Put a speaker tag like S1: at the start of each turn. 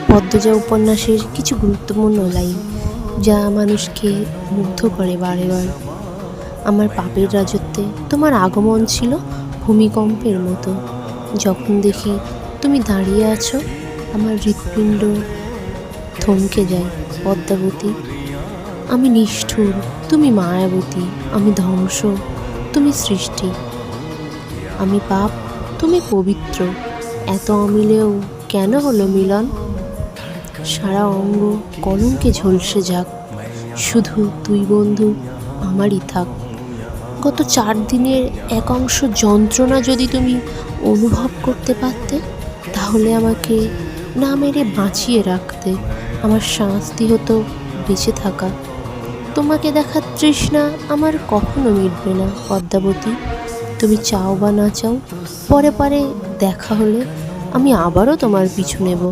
S1: পদ্মজা উপন্যাসের কিছু গুরুত্বপূর্ণ লাইন যা মানুষকে মুগ্ধ করে বারে বার। আমার পাপের রাজত্বে তোমার আগমন ছিল ভূমিকম্পের মতো। যখন দেখি তুমি দাঁড়িয়ে আছো, আমার হৃৎপিণ্ড থমকে যায়। পদ্মাবতী, আমি নিষ্ঠুর, তুমি মায়াবতী। আমি ধ্বংস, তুমি সৃষ্টি। আমি পাপ, তুমি পবিত্র। এত অমিলেও কেন হলো মিলন? সারা অঙ্গ কলঙ্কে ঝলসে যাক, শুধু তুই বন্ধু আমারই থাক। গত 4 দিনের এক অংশ যন্ত্রণা যদি তুমি অনুভব করতে পারতে, তাহলে আমাকে না মেরে বাঁচিয়ে রাখতে। আমার শাস্তি হতো বেঁচে থাকা। তোমাকে দেখার তৃষ্ণা আমার কখনো মিটবে না পদ্মাবতী। তুমি চাও বা না চাও, পরে পরে দেখা হলে আমি আবারও তোমার পিছু নেব।